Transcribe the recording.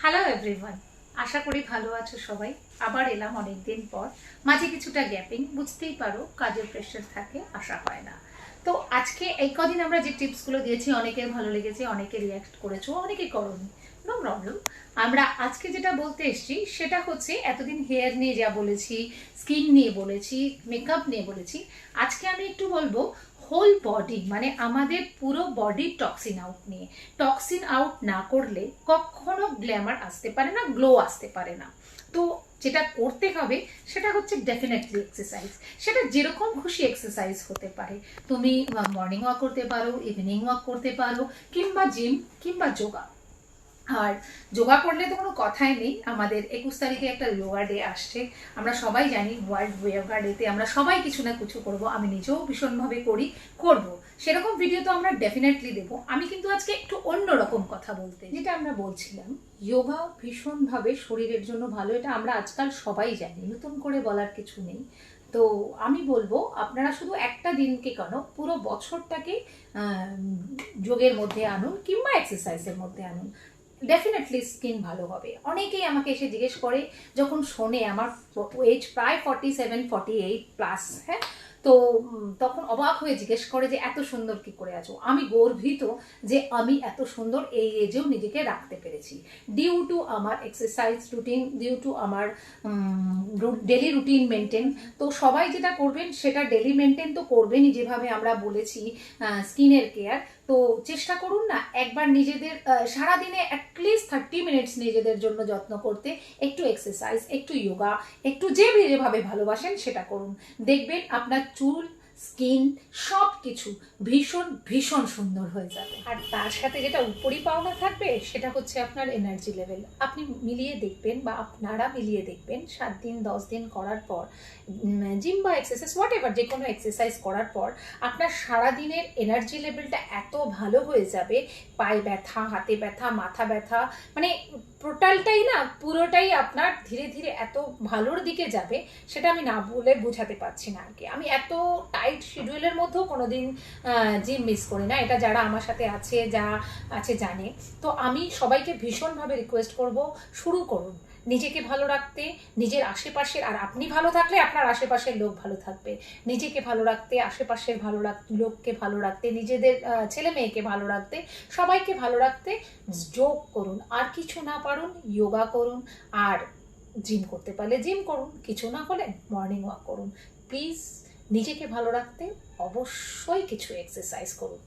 Hello everyone, আশা করি ভালো আছো সবাই। আবার এলাম অনেকদিন পর। মাঝে কিছুটা গ্যাপিং, বুঝতেই পারো কাজের প্রেশার থাকে, আসা হয় না। তো আজকে এই কদিন আমরা যে টিপসগুলো দিয়েছি অনেকের ভালো লেগেছে, অনেকে রিয়াক্ট করেছো, অনেকে করনি, নো প্রবলেম। আমরা আজকে যেটা বলতে এসেছি সেটা হচ্ছে, এতদিন হেয়ার নিয়ে যা বলেছি, স্কিন নিয়ে বলেছি, মেকআপ নিয়ে বলেছি, আজকে আমি একটু বলবো হোল বডি, মানে আমাদের পুরো বডির টক্সিন আউট নিয়ে। টক্সিন আউট না করলে কখনো গ্ল্যামার আসতে পারে না, গ্লো আসতে পারে না। তো যেটা করতে হবে সেটা হচ্ছে ডেফিনেটলি এক্সারসাইজ। সেটা যেরকম খুশি এক্সারসাইজ হতে পারে। তুমি মর্নিং ওয়াক করতে পারো, ইভিনিং ওয়াক করতে পারো, কিংবা জিম, কিংবা যোগা। আর যোগা করলে তো কোনো কথাই নেই, আমাদের 21 তারিখে একটা যোগা ডে আসছে। আমরা সবাই জানি ওয়ার্ল্ড যোগা ডেতে আমরা সবাই কিছু না কিছু করব। আমি নিজেও ভীষণভাবে করব। সেরকম ভিডিও তো আমরা ডেফিনেটলি দেবো। আমি কিন্তু আজকে একটু অন্যরকম কথা বলতে, যেটা আমরা বলছিলাম, যোগা ভীষণভাবে শরীরের জন্য ভালো, এটা আমরা আজকাল সবাই জানি, নতুন করে বলার কিছু নেই। তো আমি বলবো আপনারা শুধু একটা দিনকে কেন, পুরো বছরটাকে যোগের মধ্যে আনুন, কিংবা এক্সারসাইজের মধ্যে আনুন। ডেফিনেটলি স্কিন ভালো হবে। অনেকেই আমাকে এসে জিজ্ঞেস করে, যখন শোনে আমার এজ প্রায় 47-48+, হ্যাঁ, তো তখন অবাক হয়ে জিজ্ঞেস করে যে এত সুন্দর কি করে আছো। আমি গর্বিত যে আমি এত সুন্দর এই এজেও নিজেকে রাখতে পেরেছি, ডিউ টু আমার এক্সারসাইজ রুটিন, ডিউ টু আমার ডেলি রুটিন মেনটেন। তো সবাই যেটা করবেন সেটা ডেলি মেনটেন তো করবেনই, যেভাবে আমরা বলেছি স্কিনের কেয়ার। তো চেষ্টা করুন না একবার নিজেদের সারাদিনে অ্যাটলিস্ট 30 মিনিটস নিজেদের জন্য যত্ন করতে। একটু এক্সারসাইজ, একটু যোগা, একটু যেভাবে ভালোবাসেন সেটা করুন। দেখবেন আপনার চুল, স্কিন সব কিছু ভীষণ ভীষণ সুন্দর হয়ে যাবে। আর তার সাথে যেটা উপরি পাওনা থাকবে সেটা হচ্ছে আপনার এনার্জি লেভেল। আপনি মিলিয়ে দেখবেন, বা আপনারা মিলিয়ে দেখবেন, 7 দিন 10 দিন করার পর, জিম বা এক্সারসাইজ হোয়াট এভার, যে কোনো এক্সারসাইজ করার পর আপনার সারাদিনের এনার্জি লেভেলটা এত ভালো হয়ে যাবে। পায়ে ব্যথা, হাতে ব্যথা, মাথা ব্যথা, মানে টোটালটাই না, পুরোটাই আপনার ধীরে ধীরে এত ভালোর দিকে যাবে, সেটা আমি না বলে বোঝাতে পারছি না আর কি। আমি এত টাইট শিডিউলের মধ্যেও কোনোদিন জিম মিস করি না, এটা যারা আমার সাথে আছে, যা আছে জানে। তো আমি সবাইকে ভীষণভাবে রিকোয়েস্ট করব, শুরু করুন নিজেকে ভালো রাখতে, নিজের আশেপাশের, আর আপনি ভালো থাকলে আপনার আশেপাশের লোক ভালো থাকবে। নিজেকে ভালো রাখতে, আশেপাশের লোককে ভালো রাখতে, নিজেদের ছেলে মেয়েকে ভালো রাখতে, সবাইকে ভালো রাখতে যোগ করুন। আর কিছু না পারুন যোগা করুন, আর জিম করতে পারলে জিম করুন, কিছু না হলে মর্নিং ওয়াক করুন। প্লিজ নিজেকে ভালো রাখতে অবশ্যই কিছু এক্সারসাইজ করুন।